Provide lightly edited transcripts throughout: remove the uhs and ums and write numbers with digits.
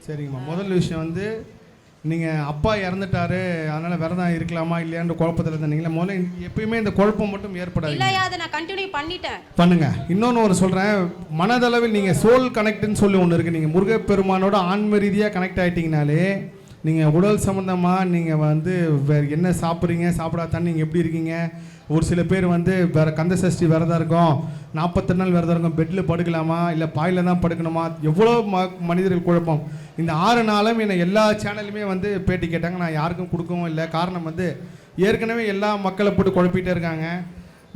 சரிங்கம்மா. முதல் விஷயம் வந்து நீங்கள் அப்பா இறந்துட்டாரு அதனால் விரதம் இருக்கலாமா இல்லையான்ற குழப்பத்தில் இருந்தீங்களா? முதல்ல எப்பயுமே இந்த குழப்பம் மட்டும் ஏற்படாது. இல்லையா, அதை நான் கண்டினியூ பண்ணிட்டேன். பண்ணுங்க. இன்னொன்று ஒரு சொல்கிறேன், மனதளவில் நீங்கள் சோல் கனெக்ட்னு சொல்லி ஒன்று இருக்குது. நீங்கள் முருகப்பெருமானோட ஆன்ம ரீதியாக கனெக்ட் ஆகிட்டிங்கனாலே நீங்கள் உடல் சம்மந்தமாக நீங்கள் வந்து வேறு என்ன சாப்பிட்றீங்க சாப்பிடாதான் நீங்கள் எப்படி இருக்கீங்க. ஒரு சில பேர் வந்து வேறு கந்த சஷ்டி விரதம் இருக்கும், 48 நாள் விரதம் இருக்கும், பெட்டில் படுக்கலாமா இல்லை பாயில் தான் படுக்கணுமா, எவ்வளோ மனிதர்கள் குழப்பம். இந்த 6 நாளும் என்னை எல்லா சேனலுமே வந்து பேட்டி கேட்டாங்க. நான் யாருக்கும் கொடுக்கவும் இல்லை. காரணம் வந்து ஏற்கனவே எல்லா மக்களை போட்டு குழப்பிகிட்டே இருக்காங்க.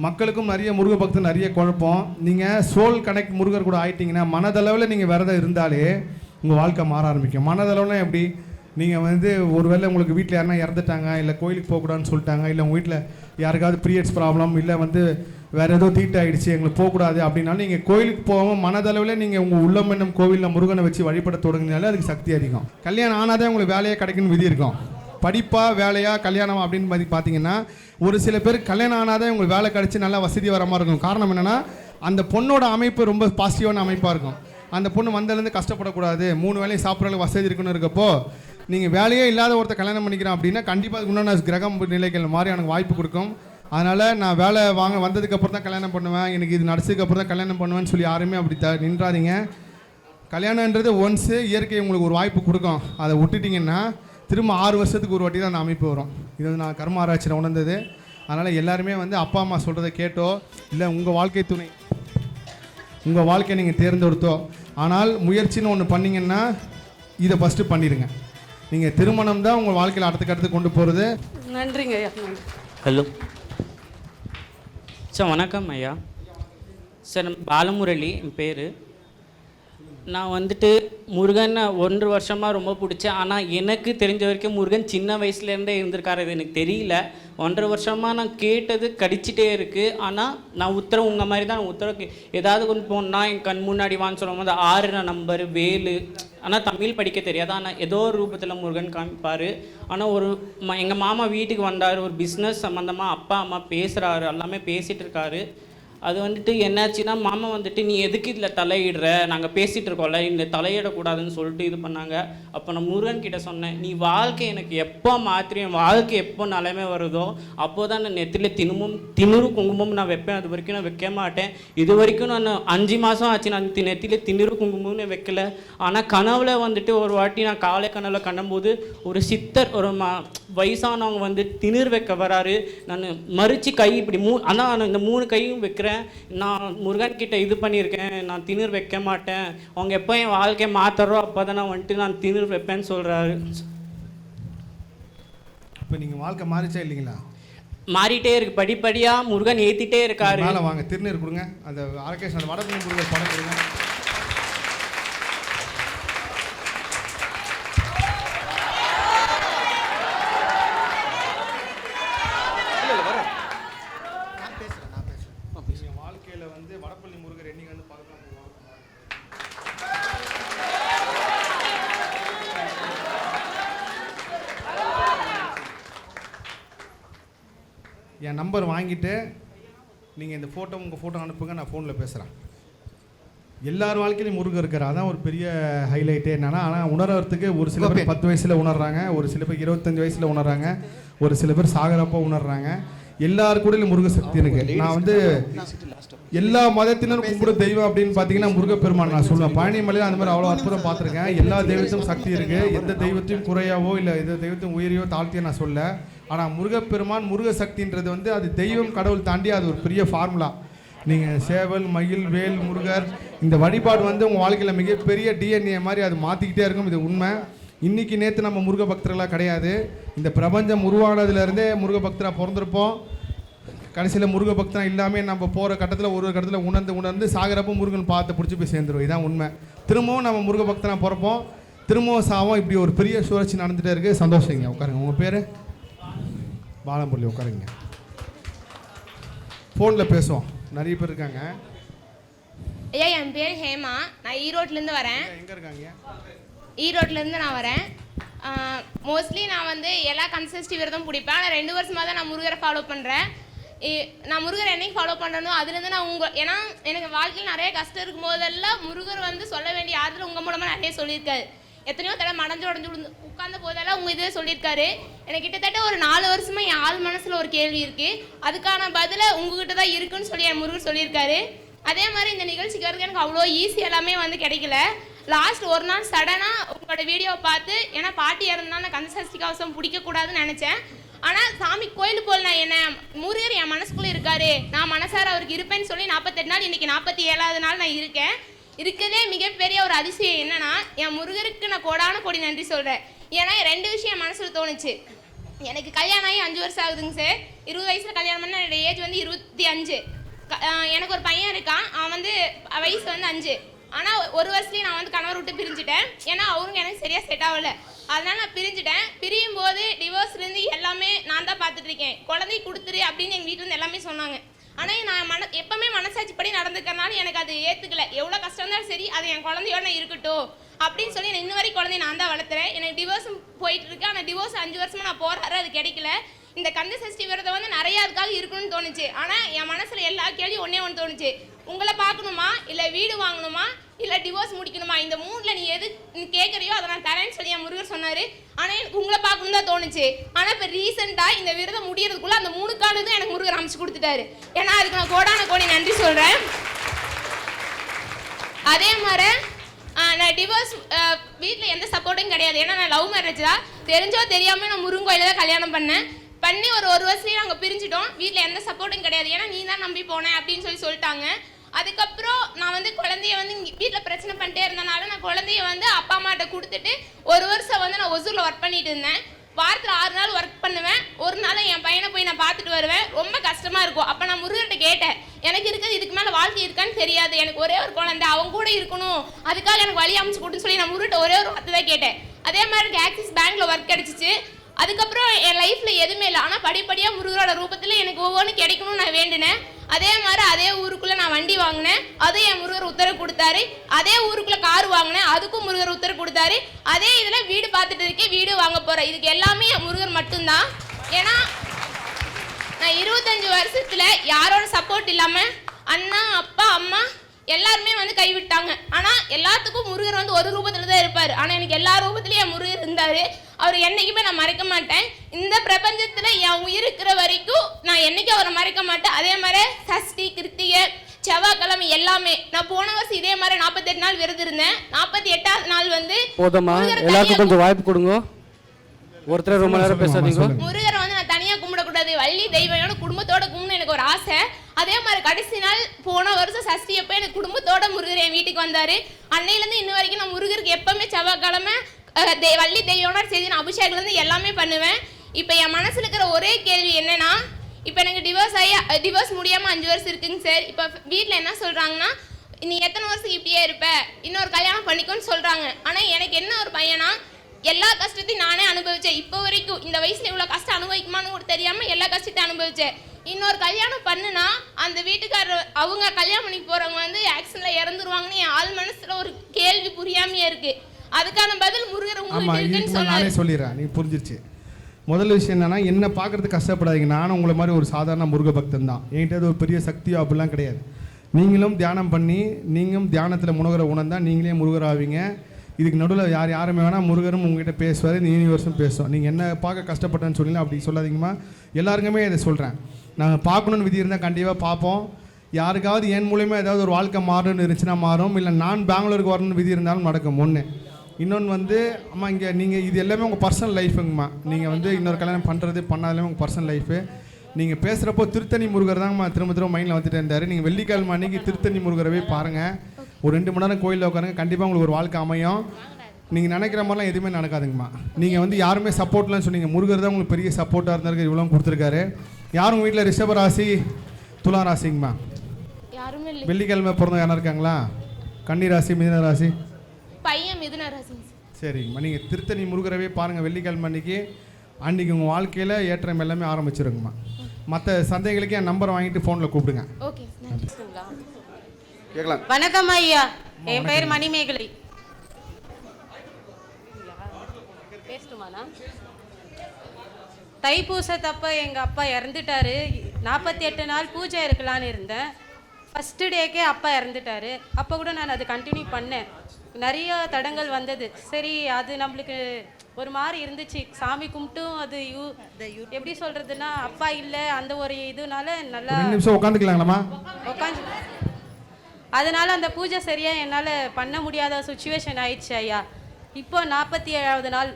மக்களுக்கும் நிறைய முருக பக்தர் நிறைய குழப்பம். நீங்கள் சோல் கனெக்ட் முருகர் கூட ஆகிட்டிங்கன்னா மனதளவில் நீங்கள் விரதம் இருந்தாலே உங்கள் வாழ்க்கை மாற ஆரம்பிக்கும். மனதளவுலாம் எப்படி, நீங்கள் வந்து ஒருவேளை உங்களுக்கு வீட்டில் யாருன்னா இறந்துட்டாங்க, இல்லை கோயிலுக்கு போகக்கூடாதுன்னு சொல்லிட்டாங்க, இல்லை உங்கள் வீட்டில் யாருக்காவது பீரியட்ஸ் ப்ராப்ளம், இல்லை வந்து வேறு ஏதோ தீட்டாயிடுச்சு எங்களுக்கு போகக்கூடாது அப்படின்னாலும் நீங்கள் கோயிலுக்கு போகாமல் மனதளவில் நீங்கள் உங்கள் உள்ளம் என்னும் கோவிலில் முருகனை வச்சு வழிபட தொடங்கினாலே அதுக்கு சக்தி அதிகம். கல்யாணம் ஆனாதே உங்களுக்கு வேலையாக கிடைக்குன்னு விதி இருக்கும். படிப்பாக வேலையாக கல்யாணம் அப்படின்னு மாதிரி பார்த்தீங்கன்னா ஒரு சில பேர் கல்யாணம் ஆனாதே உங்களுக்கு வேலை கிடச்சி நல்லா வசதி வர மாதிரி இருக்கும். காரணம் என்னென்னா அந்த பொண்ணோட அமைப்பு ரொம்ப பாசிட்டிவான அமைப்பாக இருக்கும். அந்த பொண்ணு வந்ததுலேருந்து கஷ்டப்படக்கூடாது, 3 வேலையை சாப்பிட்றதுக்கு வசதி இருக்குன்னு இருக்கப்போ நீங்கள் வேலையே இல்லாத ஒருத்தர் கல்யாணம் பண்ணிக்கிறேன் அப்படின்னா கண்டிப்பாக அதுக்கு உண்டான கிரகம் நிலைகள் மாதிரி எனக்கு வாய்ப்பு கொடுக்கும். அதனால் நான் வேலை வந்ததுக்கப்புறம் தான் கல்யாணம் பண்ணுவேன், எனக்கு இது நடிச்சதுக்கப்புறம் தான் கல்யாணம் பண்ணுவேன்னு சொல்லி யாருமே அப்படி நின்றாதீங்க. கல்யாணன்றது ஒன்ஸு இயற்கை உங்களுக்கு ஒரு வாய்ப்பு கொடுக்கும். அதை விட்டுட்டிங்கன்னா திரும்ப 6 வருஷத்துக்கு ஒரு வாட்டி தான் அந்த அமைப்பு வரும். இது வந்து நான் கர்ம ஆராய்ச்சியில் உணர்ந்தது. அதனால் எல்லாருமே வந்து அப்பா அம்மா சொல்கிறத கேட்டோ இல்லை உங்கள் வாழ்க்கை துணை உங்கள் வாழ்க்கையை நீங்கள் தேர்ந்தெடுத்தோ ஆனால் முயற்சின்னு ஒன்று பண்ணிங்கன்னா இதை ஃபஸ்ட்டு பண்ணிடுங்க. நீங்கள் திருமணம் தான் உங்கள் வாழ்க்கையில் அடுத்து கொண்டு போகிறது. நன்றிங்க ஐயா. ஹலோ சார், வணக்கம் ஐயா. சார் பாலமுரளி என் பேர். நான் வந்துட்டு முருகனை 1 வருஷமாக ரொம்ப பிடிச்சேன். ஆனால் எனக்கு தெரிஞ்ச வரைக்கும் முருகன் சின்ன வயசுலேருந்தே இருந்திருக்காரு, இது எனக்கு தெரியல. 1.5 வருஷமாக நான் கேட்டது கடிச்சிட்டே இருக்குது. ஆனால் நான் உத்தரவு உங்கள் மாதிரி தான் உத்தரவு ஏதாவது கொண்டு போனால் என் கண் முன்னாடி வான்னு சொல்லும்போது 6 நம்பர் வேலு. ஆனால் தமிழ் படிக்க தெரியாது, ஆனால் ஏதோ ஒரு ரூபத்தில் முருகன் காமிப்பார். ஆனால் எங்கள் மாமா வீட்டுக்கு வந்தார், ஒரு பிஸ்னஸ் சம்மந்தமாக அப்பா அம்மா பேசுகிறாரு, எல்லாமே பேசிகிட்டு இருக்காரு. அது வந்துட்டு என்னாச்சுன்னா மாமா வந்துட்டு நீ எதுக்கு இதில் தலையிடுற, நாங்கள் பேசிகிட்டு இருக்கோம்ல, இந்த தலையிடக்கூடாதுன்னு சொல்லிட்டு இது பண்ணாங்க. அப்போ நான் முருகன் கிட்ட சொன்னேன், நீ வாழ்க்கை எனக்கு எப்போ மாற்றி என் வாழ்க்கை எப்போ நிலைமை வருதோ அப்போ தான் நான் நெத்தியில் திணறு குங்குமம் நான் வைப்பேன். அது வரைக்கும் நான் வைக்க மாட்டேன். இது வரைக்கும் நான் 5 மாதம் ஆச்சு நான் நெத்தியில் திணறு குங்குமம்னு வைக்கல. ஆனால் கனவுல வந்துட்டு ஒரு வாட்டி நான் காலை கனவுல கண்ணும்போது ஒரு சித்தர் ஒரு வயசானவங்க வந்து திணறு வைக்க வராரு. நான் மறித்து கை இப்படி ஆனால் நான் இந்த 3 கையும் வைக்கிறேன். நான் முருகன் கிட்ட இது பண்ணியிருக்கேன், நான் திணறு வைக்க மாட்டேன், அவங்க எப்போ என் வாழ்க்கையை மாற்றுறோ அப்போ தான் நான் வந்துட்டு நான் திணறு வைப்பேன்னு சொல்கிறாரு. இப்போ நீங்கள் வாழ்க்கை மாறிச்சா இல்லைங்களா? மாறிட்டே இருக்கு, படிப்படியாக முருகன் ஏற்றிட்டே இருக்காரு. மேலே வாங்க, திருநீர் கொடுங்க. அந்த ஆரோக்கிய வடக்கு முருகன் படம் கொடுங்க. என் நம்பர் வாங்கிட்டு நீங்கள் இந்த உங்கள் ஃபோட்டோ அனுப்புங்க, நான் ஃபோனில் பேசுகிறேன். எல்லார் வாழ்க்கையிலும் முருகன் இருக்கிற அதான் ஒரு பெரிய ஹைலைட்டே என்னென்னா, ஆனால் உணர்றதுக்கு ஒரு சில பேர் 10 வயசில் உணர்றாங்க, ஒரு சில பேர் 25 வயசில் உணர்றாங்க, ஒரு சில பேர் சாகரப்போ உணர்றாங்க. எல்லாரு கூட முருக சக்தி இருக்குது. நான் வந்து எல்லா மதத்தினரும் கும்பிட தெய்வம் அப்படின்னு பார்த்தீங்கன்னா முருகப்பெருமான் நான் சொல்லுவேன். பழனி மலையில் அந்த மாதிரி அவ்வளோ அற்புதம் பார்த்துருக்கேன். எல்லா தெய்வத்தையும் சக்தி இருக்குது. எந்த தெய்வத்தையும் குறையாவோ இல்லை எந்த தெய்வத்தையும் உயரியோ தாழ்த்தியோ நான் சொல்ல. ஆனால் முருகப்பெருமான் முருக சக்தின்றது வந்து அது தெய்வம் கடவுள் தாண்டி அது ஒரு பெரிய ஃபார்முலா. நீங்கள் சேவல் மயில் வேல் முருகர் இந்த வழிபாடு வந்து உங்கள் வாழ்க்கையில் மிகப்பெரிய டிஎன்ஏ மாதிரி அது மாற்றிக்கிட்டே இருக்கும். இது உண்மை. இன்றைக்கி நேற்று நம்ம முருக பக்தர்களாக கிடையாது. இந்த பிரபஞ்சம் உருவானதுலேருந்தே முருக பக்தராக பிறந்திருப்போம். கடைசியில் முருக பக்தனா இல்லாமல் நம்ம போகிற கட்டத்தில் ஒரு கட்டத்தில் உணர்ந்து சாகிறப்போ முருகன் பார்த்து பிடிச்சி போய் சேர்ந்துருவோம். இதுதான் உண்மை. திரும்பவும் நம்ம முருக பக்தனா பிறப்போம், திரும்பவும் சாவோம். இப்படி ஒரு பெரிய சுழற்சி நடந்துகிட்டே இருக்குது. சந்தோஷங்க. உட்காருங்க. உங்கள் பேர்? பாலம்பள்ளி. உட்காருங்க. ஃபோனில் பேசுவோம், நிறைய பேர் இருக்காங்க. ஐயா, என் பேர் ஹேமா. நான் ஈரோட்லேருந்து வரேன். எங்கே இருக்காங்க? ஈரோட்லேருந்து நான் வரேன். மோஸ்ட்லி நான் வந்து எல்லா கன்சிஸ்டி விரதம் பிடிப்பேன். ஆனால் 2 வருஷமாக தான் நான் முருகரை ஃபாலோ பண்ணுறேன். நான் முருகர் என்னைக்கு ஃபாலோ பண்ணுறனோ அதுலேருந்து நான் ஏன்னா எனக்கு வாழ்க்கையில் நிறைய கஷ்டம் இருக்கும் போதெல்லாம் முருகர் வந்து சொல்ல வேண்டிய ஆறுதல் உங்கள் மூலமாக நிறைய சொல்லியிருக்காரு. எத்தனையோ தடவை மடஞ்சு உடஞ்சு உட்கார்ந்த போதெல்லாம் உங்கள் இதே சொல்லியிருக்காரு. எனக்கு கிட்டத்தட்ட ஒரு 4 வருஷமாக என் ஆள் மனசில் ஒரு கேள்வி இருக்குது, அதுக்கான பதிலை உங்ககிட்ட தான் இருக்குன்னு சொல்லி என் முருகர் சொல்லியிருக்காரு. அதே மாதிரி இந்த நிகழ்ச்சிக்கு வரது எனக்கு அவ்வளோ ஈஸி எல்லாமே வந்து கிடைக்கல. லாஸ்ட் ஒரு நாள் சடனாக உங்களோட வீடியோவை பார்த்து, ஏன்னா பாட்டி இறந்தனால நான் கந்தசஷ்டி கவசம் பிடிக்கக்கூடாதுன்னு நினச்சேன். ஆனால் சாமி கோயில் போல் நான் என்ன முருகர் என் மனசுக்குள்ளே இருக்காரு, நான் மனசார அவருக்கு இருப்பேன்னு சொல்லி 48 நாள், இன்றைக்கி 47வது நாள் நான் இருக்கேன். இருக்கிறதே மிகப்பெரிய ஒரு அதிசயம் என்னன்னா, என் முருகருக்கு நான் கோடான கோடி நன்றி சொல்கிறேன். ஏன்னா 2 விஷயம் என் மனசில் தோணுச்சு. எனக்கு கல்யாணம் ஆகி 5 வருஷம் ஆகுதுங்க சார். 20 வயசில் கல்யாணம் பண்ண, என்னோட ஏஜ் வந்து 25. எனக்கு ஒரு பையன் இருக்கான், அவன் வந்து வயசு வந்து 5. ஆனால் ஒரு வருஷத்துலேயே நான் வந்து கணவர் விட்டு பிரிஞ்சுட்டேன். ஏன்னா அவருங்க எனக்கு சரியாக செட் ஆகலை, அதனால நான் பிரிஞ்சுட்டேன். பிரியும் போது டிவோர்ஸ்லேருந்து எல்லாமே நான் தான் பார்த்துட்ருக்கேன். குழந்தை கொடுத்துரு அப்படின்னு எங்கள் வீட்டில் இருந்து எல்லாமே சொன்னாங்க. ஆனால் நான் எப்பவுமே மனசாட்சி படி நடந்துக்கிறனால எனக்கு அது ஏற்றுக்கல. எவ்வளோ கஷ்டம் இருந்தாலும் சரி, அது என் குழந்தையோட இருக்கட்டும் அப்படின்னு சொல்லி நான் இன்ன வரைக்கும் குழந்தைய நான் தான் வளர்த்துறேன். எனக்கு டிவோர்ஸும் போயிட்டு இருக்கு. ஆனால் டிவோர்ஸ் 5 வருஷமாக நான் போகிறாரு, அது கிடைக்கல. இந்த கந்த சஷ்டி விரதம் வந்து நிறையா அதுக்காக இருக்கணும்னு தோணுச்சு. ஆனால் என் மனசில் எல்லா கேள்வியும் ஒன்று தோணுச்சு, உங்களை பார்க்கணுமா, இல்லை வீடு வாங்கணுமா, இல்லை டிவோர்ஸ் முடிக்கணுமா, இந்த 3ல் நீ எது கேட்குறியோ அதை நான் தரேன்னு சொல்லி என் முருகர் சொன்னார். ஆனால் எனக்கு உங்களை பார்க்கணும் தான் தோணுச்சு. ஆனால் இப்போ ரீசெண்டாக இந்த விரதம் முடியறதுக்குள்ளே அந்த 3 காலத்தும் எனக்கு முருகர் அமைச்சு கொடுத்துட்டாரு. ஏன்னா அதுக்கு நான் கோடான கோடி நன்றி சொல்கிறேன். அதே மாதிரி நான் டிவோர்ஸ் வீட்டில் எந்த சப்போர்ட்டும் கிடையாது. ஏன்னா நான் லவ் மேரேஜ் தான். தெரிஞ்சோ தெரியாமல் நான் முருகன் கோயிலில் தான் கல்யாணம் பண்ணேன். பண்ணி ஒரு வருஷத்துலேயே நாங்கள் பிரிஞ்சிட்டோம். வீட்டில் எந்த சப்போர்ட்டும் கிடையாது. ஏன்னா நீ தான் நம்பி போனேன் அப்படின்னு சொல்லிட்டாங்க. அதுக்கப்புறம் நான் வந்து குழந்தைய வந்து வீட்டில் பிரச்சனை பண்ணிட்டே இருந்தனால நான் குழந்தைய வந்து அப்பா அம்மாட்ட கொடுத்துட்டு 1 வருஷம் வந்து நான் ஒசூரில் ஒர்க் பண்ணிட்டு இருந்தேன். வாரத்தில் 6 நாள் ஒர்க் பண்ணுவேன். ஒரு நாள் என் பையனை போய் நான் பார்த்துட்டு வருவேன். ரொம்ப கஷ்டமாக இருக்கும். அப்போ நான் முருகர்கிட்ட கேட்டேன், எனக்கு இருக்கிறது இதுக்கு மேலே வாழ்க்கை இருக்கான்னு தெரியாது, எனக்கு ஒரே ஒரு குழந்தை, அவங்க கூட இருக்கணும், அதுக்காக எனக்கு வழி அமைச்சு கொடுன்னு சொல்லி நான் முருகர்கிட்ட ஒரே ஒரு வார்த்தை தான் கேட்டேன். அதே மாதிரி எனக்கு ஆக்சிஸ் பேங்க்கில் ஒர்க் கிடச்சிச்சு. அதுக்கப்புறம் என் லைஃப்பில் எதுவுமே இல்லை. ஆனால் படிப்படியாக முருகரோட ரூபத்தில் எனக்கு ஒவ்வொன்றும் கிடைக்கணும்னு நான் வேண்டினேன். அதே மாதிரி அதே ஊருக்குள்ளே நான் வண்டி வாங்கினேன், அதுவும் என் முருகர் உத்தரவு கொடுத்தாரு. அதே ஊருக்குள்ளே கார் வாங்கினேன், அதுக்கும் முருகர் உத்தரவு கொடுத்தாரு. அதே இதில் வீடு பார்த்துட்டு இருக்கேன், வீடு வாங்க போகிறேன். இதுக்கு எல்லாமே என் முருகர் மட்டும்தான். ஏன்னா நான் 25 வருஷத்தில் யாரோட சப்போர்ட் இல்லாமல் அண்ணா அப்பா அம்மா எல்லாருமே வந்து கைவிட்டாங்க. ஆனால் எல்லாத்துக்கும் முருகர் வந்து ஒரு ரூபத்தில் தான் இருப்பார். ஆனால் எனக்கு எல்லா ரூபத்துலேயும் என் முருகர் இருந்தார். அவர் என்றைக்குமே நான் மறக்க மாட்டேன். இந்த பிரபஞ்சத்தில் என் உயிர் இருக்கிற வரைக்கும் நான் என்றைக்கும் அவரை மறக்க மாட்டேன். அதே மாதிரி சஷ்டி கிருத்திகை செவ்வாய்க்கிழமை எல்லாமே நான் போன வருஷம் இதே மாதிரி 48 நாள் விரதம் இருந்தேன். 48வது நாள் வந்து போதுமா, எல்லாருக்கும் கொஞ்சம் வாய்ப்பு கொடுங்க. ஒருத்தர் ரொம்ப நேரம் பேசாதீங்க. முருகரை வந்து நான் தனியாக கும்பிடக்கூடாது, வள்ளி தெய்வயோட குடும்பத்தோட கும்பிடணும் எனக்கு ஒரு ஆசை. அதே மாதிரி கடைசி நாள் போன வருஷம் சஷ்டி எப்போ எனக்கு குடும்பத்தோட முருகர் என் வீட்டுக்கு வந்தார். அன்னையிலேருந்து இன்ன வரைக்கும் நான் முருகருக்கு எப்பவுமே செவ்வாய்க்கிழமை வள்ளி தெய்வயோட செய்து நான் அபிஷேகம்லேருந்து எல்லாமே பண்ணுவேன். இப்போ என் மனசில் இருக்கிற ஒரே கேள்வி என்னன்னா, இப்போ எனக்கு டிவோர்ஸ் முடியாமல் 5 வருஷம் இருக்குங்க சார். இப்போ வீட்டில் என்ன சொல்கிறாங்கன்னா, நீ எத்தனை வருஷம் இப்படியே இருப்ப, இன்னொரு கல்யாணம் பண்ணிக்கோன்னு சொல்கிறாங்க. ஆனால் எனக்கு என்ன ஒரு பையனா, எல்லா கஷ்டத்தையும் நானே அனுபவித்தேன். இப்போ வரைக்கும் இந்த வயசில் இவ்வளோ கஷ்டம் அனுபவிக்குமான்னு கூட தெரியாமல் எல்லா கஷ்டத்தையும் அனுபவித்தேன். இன்னொரு கல்யாணம் பண்ணுனா அந்த வீட்டுக்காரர் அவங்க கல்யாணம் பண்ணி போகிறவங்க வந்து ஆக்சிடென்ட்ல இறந்துருவாங்கன்னு என் ஆள் மனசில் ஒரு கேள்வி புரியாமையே இருக்குது. அதுக்கான பதில் முருகர் உங்களுக்கு நானே சொல்லிடுறேன், நீ புரிஞ்சிருச்சு. முதல் விஷயம் என்னன்னா, என்ன பார்க்கறதுக்கு கஷ்டப்படாதீங்க. நானும் உங்களை மாதிரி ஒரு சாதாரண முருக பக்தன் தான். என்கிட்ட ஒரு பெரிய சக்தியோ அப்படிலாம் கிடையாது. நீங்களும் தியானம் பண்ணி நீங்களும் தியானத்தில் முருகரை உணர்ந்தால் நீங்களே முருகர் ஆவீங்க. இதுக்கு நடுவில் யாருமே வேணால் முருகரும் உங்ககிட்ட பேசுவார், இந்த யூனிவர்ஸும் பேசுவோம். நீங்கள் என்ன பார்க்க கஷ்டப்பட்டேன்னு சொல்லி அப்படி சொல்லாதீங்கம்மா. எல்லாருக்குமே இதை சொல்கிறேன். நாங்கள் பார்க்கணுன்னு விதி இருந்தால் கண்டிப்பாக பார்ப்போம். யாருக்காவது என் மூலிமா ஏதாவது ஒரு வாழ்க்கை மாறணும்னு இருந்துச்சுன்னா மாறும், இல்லை நான் பெங்களூருக்கு வரணும்னு விதி இருந்தாலும் நடக்கும். ஒன்று இன்னொன்று வந்து, அம்மா இங்கே நீங்கள் இது எல்லாமே உங்கள் பர்சனல் லைஃபுங்கம்மா. நீங்கள் வந்து இன்னொரு கல்யாணம் பண்ணுறது பண்ணாதே உங்கள் பர்சனல் லைஃபு. நீங்கள் பேசுகிறப்போ திருத்தணி முருகர் தாங்கம்மா திரும்ப மைண்டில் வந்துட்டு இருந்தார். நீங்கள் வெள்ளிக்கிழமை அன்றைக்கி திருத்தணி முருகரவே பாருங்கள். ஒரு 2 மணி நேரம் கோயிலில் உட்காருங்க, கண்டிப்பாக உங்களுக்கு ஒரு வாழ்க்கை அமையும். நீங்கள் நினைக்கிற மாதிரிலாம் எதுவுமே நடக்காதுங்கம்மா. நீங்கள் வந்து யாருமே சப்போர்ட்லாம் சொன்னீங்க, முருகர் தான் உங்களுக்கு பெரிய சப்போர்ட்டாக இருந்தாரு, இவ்வளோ கொடுத்துருக்காரு. யாரும் உங்கள் வீட்டில் ரிஷப ராசி துலா ராசிங்கம்மா? யாருமே இல்லை. வெள்ளிக்கிழமை பிறந்த யாரும் இருக்காங்களா? கன்னி ராசி மிதுன ராசி? பையன் மிதுன ராசி. சரிங்கம்மா, நீங்கள் திருத்தணி முருகரவே பாருங்கள் வெள்ளிக்கிழமை அன்றைக்கி உங்கள் வாழ்க்கையில் ஏற்றம் எல்லாமே ஆரம்பிச்சிருங்கம்மா. மற்ற சந்தைகளுக்கு என் நம்பரை வாங்கிட்டு ஃபோனில் கூப்பிடுங்க. ஓகே. கேட்கலாம். வணக்கம் ஐயா, என் பெயர் மணிமேகலை. தைப்பூசத்தப்ப எங்கள் அப்பா இறந்துட்டாரு. 48 நாள் பூஜை இருக்கலான்னு இருந்தேன். ஃபஸ்ட்டு டேக்கே அப்பா இறந்துட்டாரு. அப்போ கூட நான் அதை கண்டினியூ பண்ணேன். நிறைய தடங்கள் வந்தது. சரி, அது நம்மளுக்கு ஒரு மாதிரி இருந்துச்சு. சாமி கும்பிட்டும் அது எப்படி சொல்கிறதுன்னா, அப்பா இல்லை அந்த ஒரு இதுனால நல்லா 2 நிமிஷம் உட்காந்துக்கலாங்களாம்மா? உட்காந்து அதனால் அந்த பூஜை சரியாக என்னால் பண்ண முடியாத சுச்சுவேஷன் ஆயிடுச்சு ஐயா. இப்போ 47வது நாள்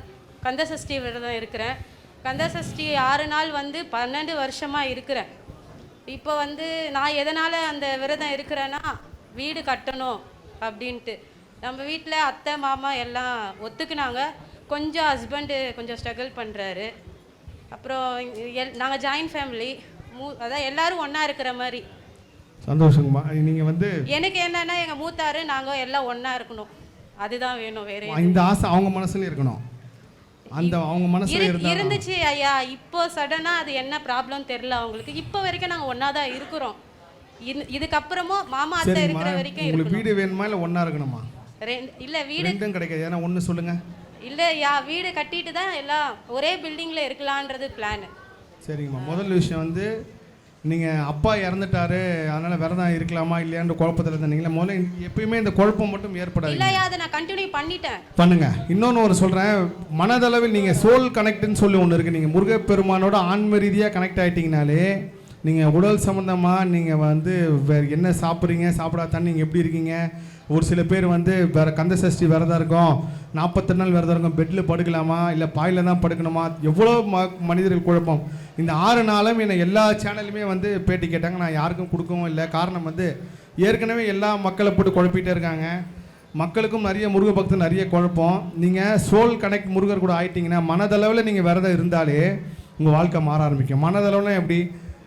கந்தசஷ்டி விரதம் இருக்கிறேன். கந்தசஷ்டி 6 நாள் வந்து 12 வருஷமாக இருக்கிறேன். இப்போ வந்து நான் எதனால் அந்த விரதம் இருக்கிறேன்னா, வீடு கட்டணும் அப்படின்ட்டு. நம்ம வீட்டில் அத்தை மாமா எல்லாம் ஒத்துக்குனாங்க. கொஞ்சம் ஹஸ்பண்டு கொஞ்சம் ஸ்ட்ரகிள் பண்ணுறாரு. அப்புறம் நாங்கள் ஜாயின்ட் ஃபேமிலி, அதான் எல்லோரும் ஒன்றா இருக்கிற மாதிரி. சந்தோஷங்கம்மா. நீங்கள் வந்து எனக்கு என்னன்னா, எங்கள் மூத்தாரு நாங்கள் எல்லாம் ஒன்றா இருக்கணும், அதுதான் வேணும். வேற இந்த ஆசை அவங்க மனசுல இருக்கணும். அந்த அவங்க மனசுல இருந்துச்சு ஐயா. இப்போ சடனாக அது என்ன ப்ராப்ளம் தெரியல அவங்களுக்கு. இப்போ வரைக்கும் நாங்கள் ஒன்றா தான் இருக்கிறோம். இதுக்கப்புறமும் மாமா அத்தை இருக்கிற வரைக்கும் உங்களுக்கு வீடு வேணுமா இல்லை ஒன்றா இருக்கணுமா? இல்லை, வீடு ரெண்டும் கிடைக்காது. ஏன்னா ஒன்று சொல்லுங்கள். இல்லை ஐயா, வீடு கட்டிட்டு தான் எல்லாம் ஒரே பில்டிங்கில் இருக்கலான்றது பிளான். சரிங்கம்மா. முதல் விஷயம் வந்து நீங்கள் அப்பா இறந்துட்டாரு, அதனால் விரதம் இருக்கலாமா இல்லையான்ற குழப்பத்தில் இருந்தீங்களா? முதல்ல எப்பயுமே இந்த குழப்பம் மட்டும் ஏற்படாது. இல்லையா, அதை நான் கண்டினியூ பண்ணிட்டேன். பண்ணுங்க. இன்னொன்று ஒரு சொல்கிறேன், மனதளவில் நீங்கள் சோல் கனெக்ட்னு சொல்லி ஒன்று இருக்குது. நீங்கள் முருகப்பெருமானோட ஆன்ம ரீதியாக கனெக்ட் ஆகிட்டிங்கனாலே, நீங்கள் உடல் சம்மந்தமாக நீங்கள் வந்து வேறு என்ன சாப்பிட்றீங்க, சாப்பிடாதான் நீங்கள் எப்படி இருக்கீங்க. ஒரு சில பேர் வந்து வேறு கந்தசஷ்டி விரதம் இருக்கும், 48 நாள் விரதம் இருக்கும், பெட்டில் படுக்கலாமா இல்லை பாயில் தான் படுக்கணுமா, எவ்வளோ மனிதர்கள் குழப்பம். இந்த 6 நாளும் என்னை எல்லா சேனலுமே வந்து பேட்டி கேட்டாங்க. நான் யாருக்கும் கொடுக்கவும் இல்லை. காரணம் வந்து ஏற்கனவே எல்லா மக்களை போட்டு குழப்பிகிட்டே இருக்காங்க. மக்களுக்கும் நிறைய முருக பக்தர் நிறைய குழப்பம். நீங்கள் சோல் கனெக்ட் முருகர் கூட ஆயிட்டிங்கன்னா, மனதளவில் நீங்கள் விரதம் இருந்தாலே உங்கள் வாழ்க்கை மாற ஆரம்பிக்கும். மனதளவுலாம் எப்படி,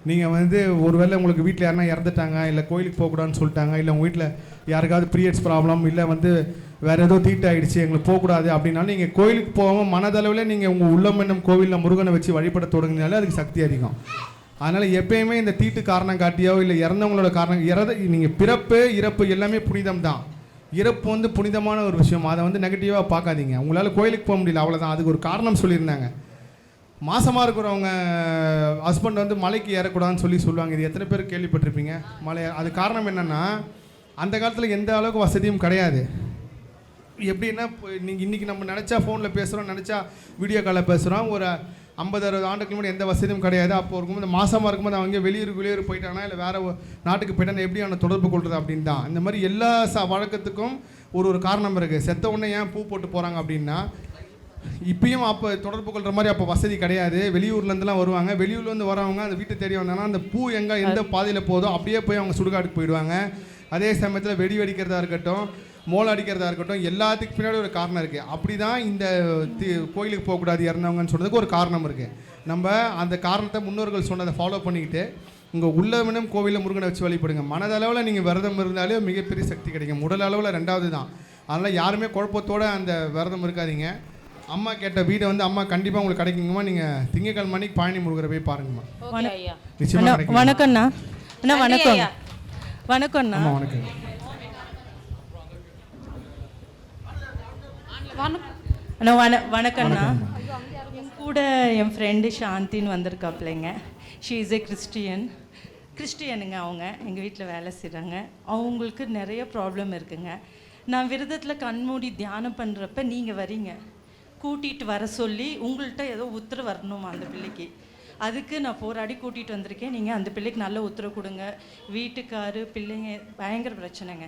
நீங்கள் வந்து ஒருவேளை உங்களுக்கு வீட்டில் யாருனா இறந்துட்டாங்க, இல்லை கோயிலுக்கு போகக்கூடாதுன்னு சொல்லிட்டாங்க, இல்லை உங்கள் வீட்டில் யாருக்காவது பீரியட்ஸ் ப்ராப்ளம், இல்லை வந்து வேறு ஏதோ தீட்டாயிடுச்சு எங்களுக்கு போகக்கூடாது அப்படின்னாலும், நீங்கள் கோயிலுக்கு போகாமல் மனதளவில் நீங்கள் உங்கள் உள்ளம் என்னும் கோவிலில் முருகனை வச்சு வழிபட தொடங்கினாலே அதுக்கு சக்தி அதிகம். அதனால் எப்பயுமே இந்த தீட்டு காரணம் காட்டியோ இல்லை இறந்தவங்களோட காரணம் நீங்கள் பிறப்பு இறப்பு எல்லாமே புனிதம் தான். இறப்பு வந்து புனிதமான ஒரு விஷயம். அதை வந்து நெகட்டிவாக பார்க்காதீங்க. உங்களால் கோயிலுக்கு போக முடியல, அவ்வளோதான். அதுக்கு ஒரு காரணம் சொல்லியிருந்தாங்க. மாசமாக இருக்கிறவங்க ஹஸ்பண்ட் வந்து மலைக்கு ஏறக்கூடாதுன்னு சொல்லுவாங்க. இது எத்தனை பேர் கேள்விப்பட்டிருப்பீங்க? மலை அது காரணம் என்னென்னா, அந்த காலத்தில் எந்த அளவுக்கு வசதியும் கிடையாது. எப்படின்னா, நீங்கள் இன்றைக்கி நம்ம நினச்சா ஃபோனில் பேசுகிறோம், நினச்சா வீடியோ காலில் பேசுகிறோம். ஒரு 50-60 ஆண்டுக்கு முன்னாடி எந்த வசதியும் கிடையாது. அப்போ இருக்கும்போது மாசமாக இருக்கும்போது அவங்க வெளியூர் போயிட்டாங்கன்னா, இல்லை வேறு நாட்டுக்கு போயிட்டாங்கன்னா எப்படி அவனை தொடர்பு கொள்வது அப்படின்னு தான். இந்த மாதிரி எல்லா வழக்கத்துக்கும் ஒரு காரணம் இருக்குது. செத்த உடனே ஏன் பூ போட்டு போகிறாங்க அப்படின்னா, இப்பயும் அப்போ தொடர்பு கொள்கிற மாதிரி அப்போ வசதி கிடையாது. வெளியூர்லேருந்துலாம் வருவாங்க. வெளியூர்லேருந்து வரவங்க அந்த வீட்டை தேடி வந்தாங்கன்னா, அந்த பூ எந்த பாதையில் போதோ அப்படியே போய் அவங்க சுடுகாட்டுக்கு போயிடுவாங்க. அதே சமயத்தில் வெடி வெடிக்கிறதா இருக்கட்டும், மோளம் அடிக்கிறதா இருக்கட்டும், எல்லாத்துக்கு பின்னாடி ஒரு காரணம் இருக்குது. அப்படி தான் இந்த கோயிலுக்கு போகக்கூடாது இறந்தவங்கன்னு சொன்னதுக்கு ஒரு காரணம் இருக்குது. நம்ம அந்த காரணத்தை முன்னோர்கள் சொன்னதை ஃபாலோ பண்ணிக்கிட்டு உங்கள் உள்ளவனும் கோவிலில் முருகனை வச்சு வழிபடுங்க. மனதளவில் நீங்கள் விரதம் இருந்தாலே மிகப்பெரிய சக்தி கிடைக்கும். உடல் அளவில் 2வது தான். அதனால் யாருமே குழப்பத்தோடு அந்த விரதம் இருக்காதீங்க. அம்மா கேட்ட வீடை வந்து அம்மா கண்டிப்பாக உங்களுக்கு கிடைக்குங்கம்மா. நீங்கள் திங்கக்கிழமை மணிக்கு பழனி முருகரை போய் பாருங்கம்மா. நிச்சயமாக கிடைக்கும். வணக்கம்ண்ணா. அண்ணா வணக்கம். வணக்கம்ண்ணா. வணக்கம். அண்ணா வணக்கம்ண்ணா. என் கூட என் ஃப்ரெண்டு சாந்தின்னு வந்திருக்காப்லைங்க. She is a கிறிஸ்டியனுங்க. அவங்க எங்கள் வீட்டில் வேலை செய்கிறாங்க. அவங்களுக்கு நிறைய ப்ராப்ளம் இருக்குங்க. நான் விரதத்தில் கண்மூடி தியானம் பண்ணுறப்ப நீங்கள் வரீங்க, கூட்டிகிட்டு வர சொல்லி உங்கள்கிட்ட ஏதோ உத்தரவு வரணுமா அந்த பிள்ளைக்கு. அதுக்கு நான் போராடி கூட்டிகிட்டு வந்திருக்கேன். நீங்கள் அந்த பிள்ளைக்கு நல்ல உத்தரவு கொடுங்க. வீட்டுக்காரு பிள்ளைங்க பயங்கர பிரச்சனைங்க.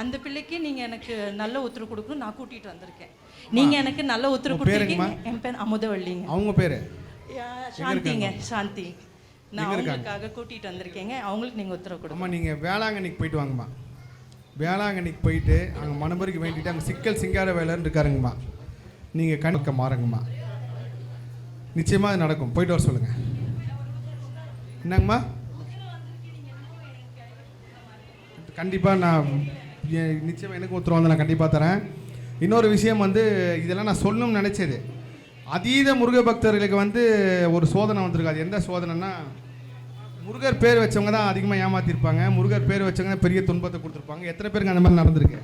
அந்த பிள்ளைக்கு நீங்கள் எனக்கு நல்ல உத்தரவு கொடுக்கணும். நான் கூட்டிகிட்டு வந்திருக்கேன். நீங்கள் எனக்கு நல்ல உத்தரவு கொடுத்துருக்கீங்க. என் பேர் அமுதவள்ளிங்க. அவங்க பேர் சாந்திங்க. சாந்தி. நான் அவங்களுக்காக கூட்டிகிட்டு வந்திருக்கேங்க. அவங்களுக்கு நீங்கள் உத்தரவு கொடுங்க. நீங்கள் வேளாங்கண்ணிக்கு போயிட்டு வாங்கம்மா. வேளாங்கண்ணிக்கு போயிட்டு அங்கே மனபருக்கு வேண்டிட்டு அங்கே சிக்கல் சிங்கார வேலைன்னு இருக்காருங்கம்மா. நீங்கள் கணக்க மாறுங்கம்மா. நிச்சயமாக அது நடக்கும். போயிட்டு வர சொல்லுங்கள். என்னங்கம்மா? கண்டிப்பாக நான் நிச்சயமாக எனக்கு உத்தரவு வந்து நான் கண்டிப்பாக தரேன். இன்னொரு விஷயம் வந்து இதெல்லாம் நான் சொல்லணும்னு நினச்சது. அதீத முருக பக்தர்களுக்கு வந்து ஒரு சோதனை வந்திருக்கு. அது எந்த சோதனைன்னா, முருகர் பேர் வச்சவங்க தான் அதிகமாக ஏமாற்றிருப்பாங்க. முருகர் பேர் வச்சவங்க தான் பெரிய துன்பத்தை கொடுத்துருப்பாங்க. எத்தனை பேருக்கு அந்த மாதிரி நடந்திருக்கு?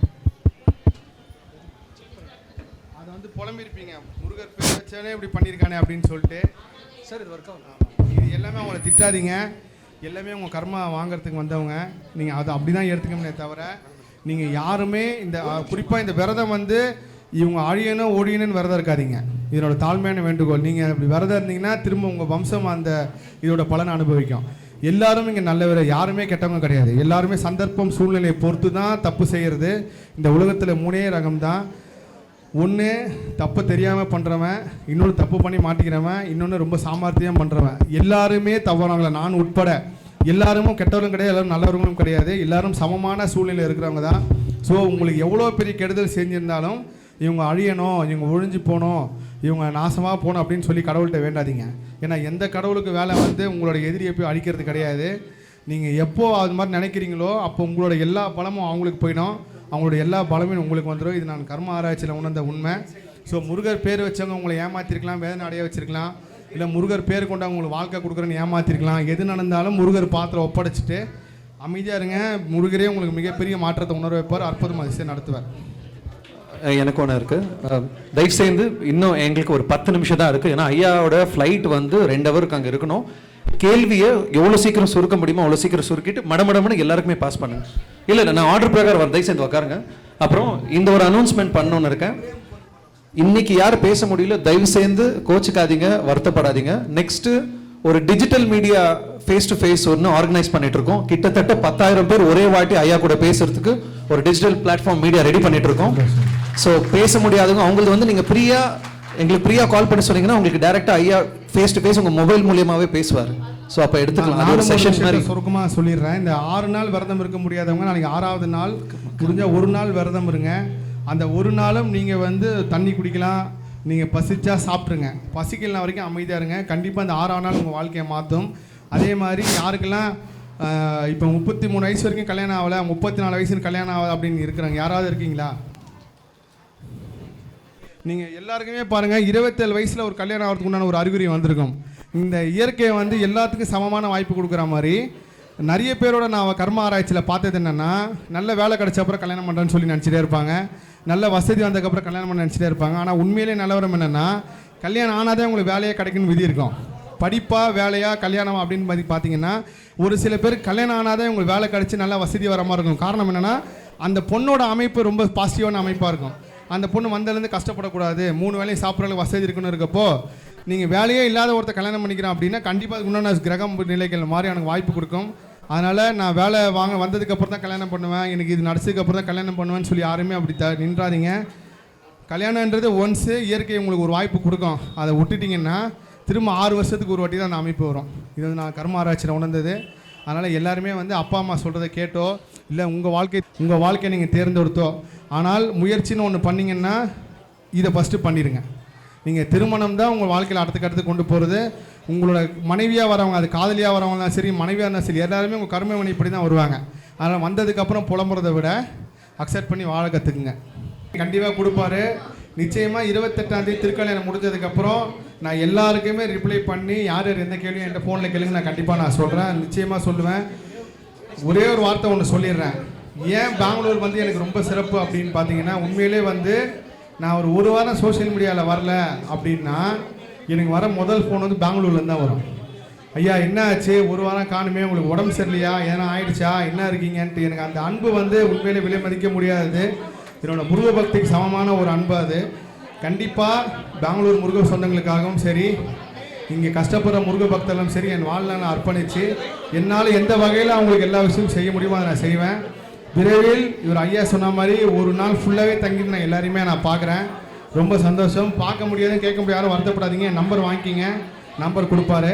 அதை வந்து புலம்பிருப்பீங்க, முருகர் பேர் வச்சவனே இப்படி பண்ணியிருக்கானே அப்படின்னு சொல்லிட்டு. சார் இது ஒர்க் ஆகும். இது எல்லாமே அவங்கள திட்டாதீங்க. எல்லாமே உங்கள் கர்மா வாங்கிறதுக்கு வந்தவங்க. நீங்கள் அதை அப்படி தான் எடுத்துக்கணுமே தவிர, நீங்கள் யாருமே இந்த குறிப்பாக இந்த விரதம் வந்து இவங்க அழியணும் ஒழியணும்னு விரதம் இருக்காதீங்க. இதனோட தாழ்மையான வேண்டுகோள். நீங்கள் இப்படி விரதம் இருந்தீங்கன்னா திரும்ப உங்கள் வம்சம் அந்த இதோட பலனை அனுபவிக்கும். எல்லாரும் இங்கே நல்லவர், யாருமே கெட்டவங்க கிடையாது. எல்லாருமே சந்தர்ப்பம் சூழ்நிலையை பொறுத்து தான் தப்பு செய்கிறது. இந்த உலகத்தில் 3 ரகம் தான். ஒன்று தப்பு தெரியாமல் பண்ணுறவன், இன்னொன்று தப்பு பண்ணி மாட்டிக்கிறவன், இன்னொன்று ரொம்ப சாமர்த்தியம் பண்ணுறவன். எல்லாருமே தவறாங்கள, நான் உட்பட எல்லாரும் கெட்டவர்களும் கிடையாது, எல்லாரும் நல்லவர்களும் கிடையாது. எல்லாரும் சமமான சூழ்நிலை இருக்கிறவங்க தான். ஸோ உங்களுக்கு எவ்வளோ பெரிய கெடுதல் செஞ்சுருந்தாலும் இவங்க அழியணும், இவங்க ஒழிஞ்சு போகணும், இவங்க நாசமாக போகணும் அப்படின்னு சொல்லி கடவுள்கிட்ட வேண்டாதீங்க. ஏன்னா எந்த கடவுளுக்கு வேலை வந்து உங்களோட எதிரியை போய் அழிக்கிறது கிடையாது. நீங்கள் எப்போ அது மாதிரி நினைக்கிறீங்களோ அப்போ உங்களோட எல்லா பலமும் அவங்களுக்கு போயிடும், அவங்களோட எல்லா பலமும் உங்களுக்கு வந்துடும். இது நான் கர்ம ஆராய்ச்சியில் உணர்ந்த உண்மை. ஸோ முருகர் பேர் வச்சவங்க உங்களை ஏமாற்றிருக்கலாம், வேதனை அடைய வச்சிருக்கலாம், இல்லை முருகர் பேர் கொண்டு உங்களுக்கு வாழ்க்கை கொடுக்குறேன்னு ஏமாற்றிருக்கலாம். எது நடந்தாலும் முருகர் பாத்திரம் ஒப்படைச்சிட்டு அமைதியாக இருங்க. முருகரே உங்களுக்கு மிகப்பெரிய மாற்றத்தை உணர வைப்பார், அற்புதம் அதிசயம் நடத்துவார். எனக்கு ஒன்று இருக்குது. தயவு செய்து இன்னும் எங்களுக்கு ஒரு 10 நிமிஷம் தான் இருக்குது. ஏன்னா ஐயாவோட ஃப்ளைட் வந்து 2 ஹவருக்கு அங்கே இருக்கணும். கேள்வியை எவ்வளோ சீக்கிரம் சுருக்க முடியுமோ அவ்வளோ சீக்கிரம் சுருக்கிட்டு மடமடம்னு எல்லாருக்குமே பாஸ் பண்ணுங்க. இல்லை நான் ஆர்டர் பிரகாரம் வரேன், தயவு செய்து உட்காருங்க. அப்புறம் இந்த ஒரு அனௌன்ஸ்மெண்ட் பண்ணணுன்னு இருக்கேன். இன்னைக்கு யார் பேச முடியல தயவு செய்து கோச்சுக்காதீங்க, வருத்தப்படாதீங்க. நெக்ஸ்ட்டு ஒரு digital media face to face ஒன்று ஆர்கனைஸ் பண்ணிட்டு இருக்கோம். கிட்டத்தட்ட 10,000 பேர் ஒரே வாட்டி ஐயா கூட பேசுறதுக்கு ஒரு டிஜிட்டல் பிளாட்ஃபார்ம் மீடியா ரெடி பண்ணிட்டு இருக்கோம். ஸோ பேச முடியாதவங்க அவங்களுக்கு வந்து நீங்கள் எங்களுக்கு ஃப்ரீயாக கால் பண்ணி சொன்னீங்கன்னா உங்களுக்கு டேரெக்டாக ஐயா ஃபேஸ் டு ஃபேஸ் உங்கள் மொபைல் மூலியமாகவே பேசுவார். ஸோ அப்போ எடுத்துக்கலாம். அது ஒரு செஷன் மாதிரி சுருக்கமாக சொல்லிடுறேன். இந்த 6 நாள் விரதம் இருக்க முடியாதவங்க நாளைக்கு 6வது நாள் முடிஞ்சால் 1 நாள் விரதம் இருங்க. அந்த 1 நாளும் நீங்கள் வந்து தண்ணி குடிக்கலாம், நீங்கள் பசிச்சா சாப்பிட்ருங்க, பசிக்கலனா வரைக்கும் அமைதியாக இருங்க. கண்டிப்பாக அந்த 6ஆம் நாள் உங்கள் வாழ்க்கையை மாற்றும். அதே மாதிரி யாருக்கெல்லாம் இப்போ 33 வயசு வரைக்கும் கல்யாணம் ஆகலை, 34 வயசுன்னு கல்யாணம் ஆகலை அப்படின்னு இருக்கிறாங்க, யாராவது இருக்கீங்களா? நீங்கள் எல்லாருக்குமே பாருங்கள் 27 வயசில் ஒரு கல்யாணம் ஆகிறதுக்கு உண்டான ஒரு அறிகுறி வந்திருக்கும். இந்த இயற்கையை வந்து எல்லாத்துக்கும் சமமான வாய்ப்பு கொடுக்குற மாதிரி நிறைய பேரோட நான் கர்ம ஆராய்ச்சியில் பார்த்தது என்னென்னா, நல்ல வேலை கிடைச்ச அப்புறம் கல்யாணம் பண்ணுறேன்னு சொல்லி நினச்சிட்டே இருப்பாங்க, நல்ல வசதி வந்ததுக்கப்புறம் கல்யாணம் பண்ண நினச்சிட்டே இருப்பாங்க. ஆனால் உண்மையிலே நிலவரம் என்னென்னா, கல்யாணம் ஆனாதே உங்களுக்கு வேலையே கிடைக்குன்னு விதி இருக்கும். படிப்பாக வேலையாக கல்யாணம் அப்படின்னு பார்த்தீங்கன்னா ஒரு சில பேர் கல்யாணம் ஆனாதே உங்களுக்கு வேலை கிடச்சி நல்லா வசதி வர மாதிரி இருக்கும். காரணம் என்னென்னா, அந்த பொண்ணோட அமைப்பு ரொம்ப பாசிட்டிவான அமைப்பாக இருக்கும். அந்த பொண்ணு வந்ததுலேருந்து கஷ்டப்படக்கூடாது, 3 வேலையும் சாப்பிட்றதுக்கு வசதி இருக்குன்னு இருக்கப்போ நீங்கள் வேலையே இல்லாத ஒருத்தர் கல்யாணம் பண்ணிக்கிறேன் அப்படின்னா கண்டிப்பாக அதுக்கு உண்டான கிரகம் நிலைகள் மாதிரி எனக்கு வாய்ப்பு கொடுக்கும். அதனால் நான் வேலை வந்ததுக்கப்புறம் தான் கல்யாணம் பண்ணுவேன், எனக்கு இது நடச்சதுக்கப்புறம் தான் கல்யாணம் பண்ணுவேன்னு சொல்லி யாருமே அப்படி நின்றாதீங்க. கல்யாணன்றது ஒன்ஸு இயற்கை உங்களுக்கு ஒரு வாய்ப்பு கொடுக்கும். அதை விட்டுட்டிங்கன்னா திரும்ப 6 வருஷத்துக்கு ஒரு வாட்டி தான் அந்த அமைப்பு வரும். இது வந்து நான் கர்ம ஆராய்ச்சியில் உணர்ந்தது. அதனால் எல்லாருமே வந்து அப்பா அம்மா சொல்கிறத கேட்டோ இல்லை உங்கள் வாழ்க்கையை நீங்கள் தேர்ந்தெடுத்தோ, ஆனால் முயற்சின்னு ஒன்று பண்ணிங்கன்னா இதை ஃபஸ்ட்டு பண்ணிடுங்க. நீங்கள் திருமணம் தான் உங்கள் வாழ்க்கையில் அடுத்து கொண்டு போகிறது. உங்களோட மனைவியாக வரவங்க, அது காதலியாக வரவங்க தான் சரி, மனைவியாக இருந்தால் சரி, எல்லாருமே உங்கள் கர்ம வினைப்படி தான் வருவாங்க. அதனால் வந்ததுக்கப்புறம் புலம்புறதை விட அக்செப்ட் பண்ணி வாழ கற்றுக்குங்க. கண்டிப்பாக கொடுப்பாரு. நிச்சயமாக 28ஆம் தேதி திருக்கல்யாணம் முடிஞ்சதுக்கப்புறம் நான் எல்லாருக்குமே ரிப்ளை பண்ணி யார் எந்த கேள்வியும் என்கிட்ட ஃபோனில் கேளுங்க, நான் கண்டிப்பாக நான் சொல்கிறேன், நிச்சயமாக சொல்லுவேன். ஒரே ஒரு வார்த்தை ஒன்று சொல்லிடுறேன். ஏன் பெங்களூர் வந்து எனக்கு ரொம்ப சிறப்பு அப்படின்னு பார்த்தீங்கன்னா, உண்மையிலே வந்து நான் ஒரு வாரம் சோஷியல் மீடியாவில் வரல அப்படின்னா எனக்கு வர முதல் ஃபோன் வந்து பெங்களூர்லேருந்து தான் வரும். ஐயா என்ன ஆச்சு, ஒரு வாரம் காணுமே, உங்களுக்கு உடம்பு சரியில்லையா, ஏன்னா ஆயிடுச்சா, என்ன இருக்கீங்கன்ட்டு. எனக்கு அந்த அன்பு வந்து உண்மையிலே விலை மதிக்க முடியாது. என்னோட முருக பக்திக்கு சமமான ஒரு அன்பு அது. கண்டிப்பாக பெங்களூர் முருக சொந்தங்களுக்காகவும் சரி, இங்கே கஷ்டப்படுற முருக பக்தர்களும் சரி, என் வாழ்நாள் நான் அர்ப்பணித்து என்னால் எந்த வகையில் அவங்களுக்கு எல்லா விஷயமும் செய்ய முடியுமோ அதை நான் செய்வேன். விரைவில் இவர் ஐயா சொன்ன மாதிரி ஒரு நாள் ஃபுல்லாகவே தங்கிட்டு நான் எல்லாரையுமே நான் பார்க்குறேன். ரொம்ப சந்தோஷம். பார்க்க முடியாதுன்னு கேட்க முடியாது, வருத்தப்படாதீங்க. நம்பர் வாங்கிக்கிங்க, நம்பர் கொடுப்பாரு.